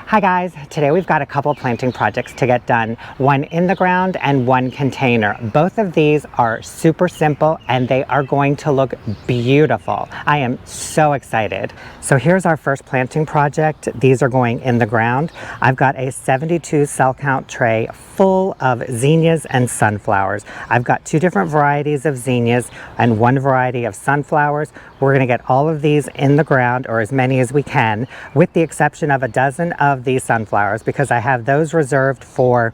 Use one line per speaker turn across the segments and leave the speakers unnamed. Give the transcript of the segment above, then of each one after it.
Hi guys, today we've got a couple planting projects to get done, one in the ground and one container. Both of these are super simple and they are going to look beautiful. I am so excited. So here's our first planting project. These are going in the ground. I've got a 72 cell count tray full of zinnias and sunflowers. I've got two different varieties of zinnias and one variety of sunflowers. We're going to get all of these in the ground, or as many as we can, with the exception of a dozen of these sunflowers because I have those reserved for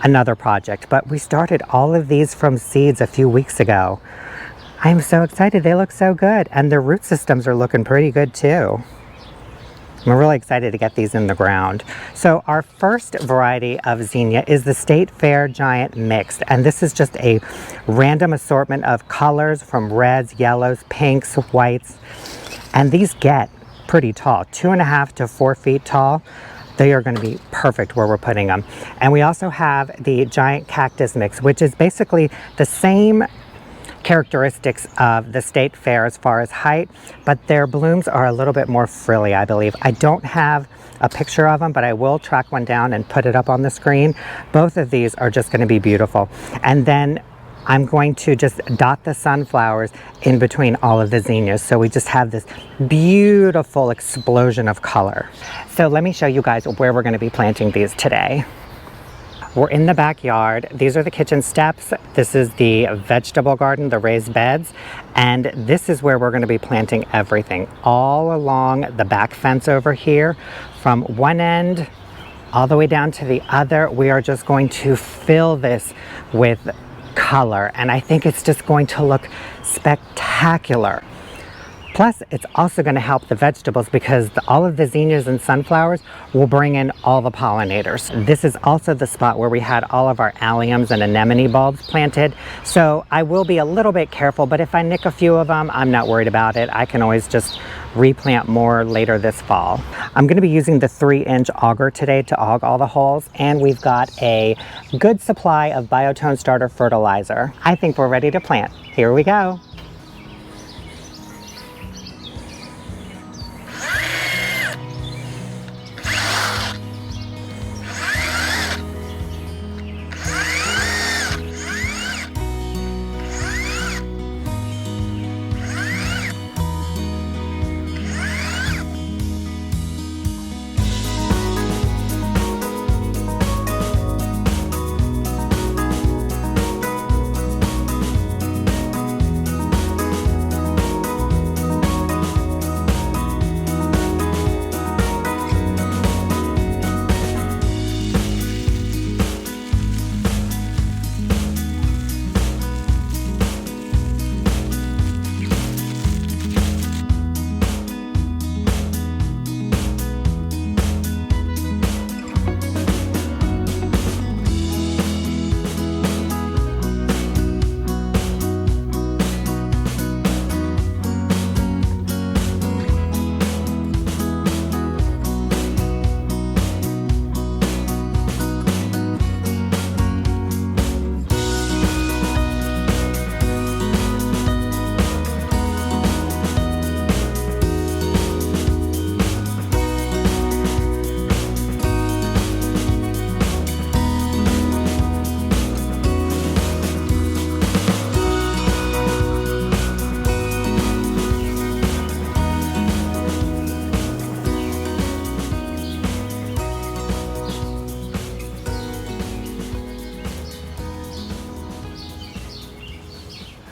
another project. But we started all of these from seeds a few weeks ago. I am so excited. They look so good, and their root systems are looking pretty good too. I'm really excited to get these in the ground. So our first variety of zinnia is the State Fair Giant Mixed, and this is just a random assortment of colors from reds, yellows, pinks, whites, and these get pretty tall, 2.5 to 4 feet tall. They are going to be perfect where we're putting them. And we also have the Giant Cactus Mix, which is basically the same characteristics of the State Fair as far as height, but their blooms are a little bit more frilly, I believe. I don't have a picture of them, but I will track one down and put it up on the screen. Both of these are just going to be beautiful. And then I'm going to just dot the sunflowers in between all of the zinnias, so we just have this beautiful explosion of color. So let me show you guys where we're going to be planting these today. We're in the backyard. These are the kitchen steps. This is the vegetable garden, the raised beds, and this is where we're going to be planting everything. All along the back fence over here, from one end all the way down to the other, we are just going to fill this with color, and I think it's just going to look spectacular. Plus, it's also going to help the vegetables because all of the zinnias and sunflowers will bring in all the pollinators. This is also the spot where we had all of our alliums and anemone bulbs planted. So I will be a little bit careful, but if I nick a few of them, I'm not worried about it. I can always just replant more later this fall. I'm going to be using the 3-inch auger today to aug all the holes, and we've got a good supply of Biotone starter fertilizer. I think we're ready to plant. Here we go.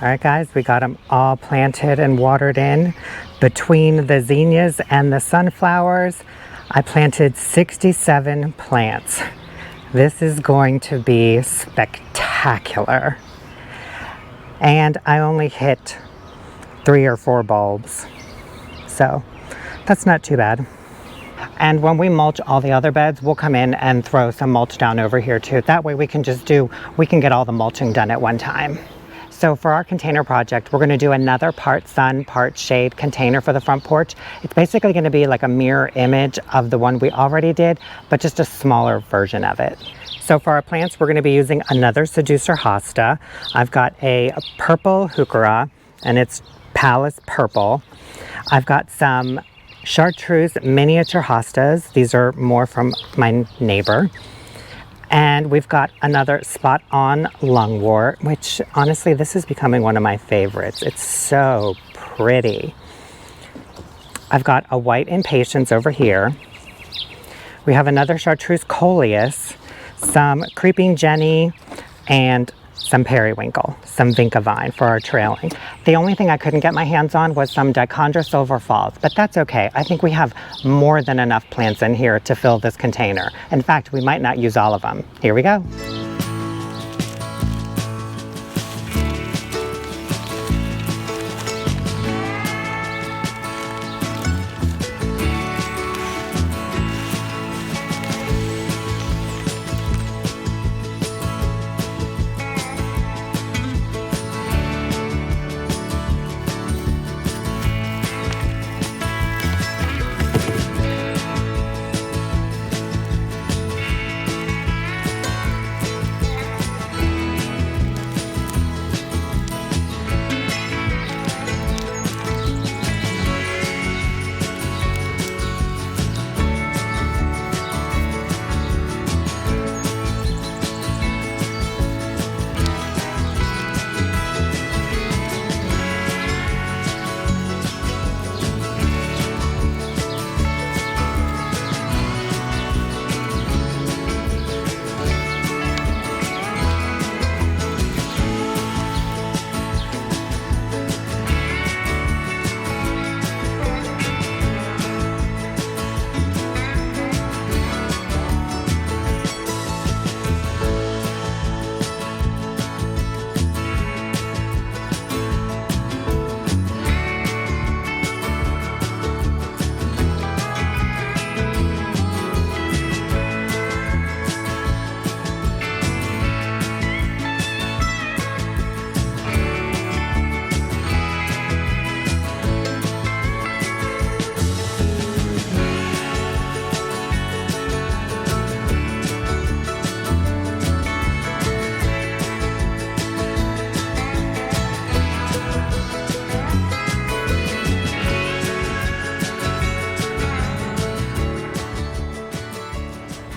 All right guys, we got them all planted and watered in. Between the zinnias and the sunflowers, I planted 67 plants. This is going to be spectacular. And I only hit 3 or 4 bulbs. So that's not too bad. And when we mulch all the other beds, we'll come in and throw some mulch down over here too. That way we can get all the mulching done at one time. So for our container project, we're going to do another part sun, part shade container for the front porch. It's basically going to be like a mirror image of the one we already did, but just a smaller version of it. So for our plants, we're going to be using another Seducer hosta. I've got a purple heuchera, and it's Palace Purple. I've got some chartreuse miniature hostas. These are more from my neighbor. And we've got another spot on lungwort, which honestly, this is becoming one of my favorites. It's so pretty. I've got a white impatiens over here. We have another chartreuse coleus, some creeping jenny, and some periwinkle, some vinca vine for our trailing. The only thing I couldn't get my hands on was some dichondra silver falls, but that's okay. I think we have more than enough plants in here to fill this container. In fact, we might not use all of them. Here we go.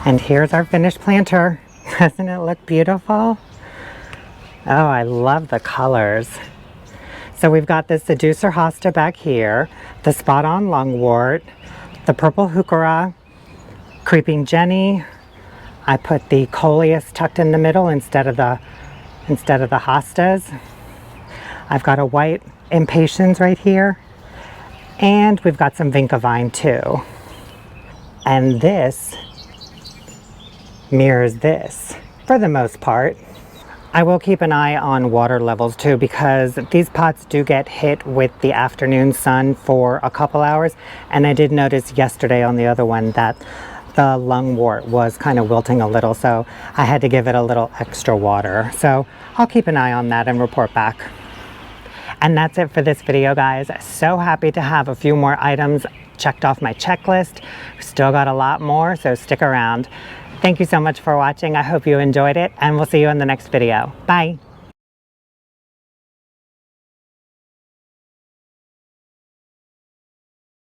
And here's our finished planter. Doesn't it look beautiful? Oh, I love the colors. So we've got the seducer hosta back here, the spot on lungwort, the purple heuchera, creeping jenny. I put the coleus tucked in the middle instead of the hostas. I've got a white impatiens right here, and we've got some vinca vine too. And this mirrors this for the most part. I will keep an eye on water levels too, because these pots do get hit with the afternoon sun for a couple hours, and I did notice yesterday on the other one that the lungwort was kind of wilting a little, so I had to give it a little extra water. So I'll keep an eye on that and report back. And that's it for this video, guys. So happy to have a few more items checked off my checklist. Still got a lot more, so stick around. Thank you so much for watching. I hope you enjoyed it, and we'll see you in the next video. Bye.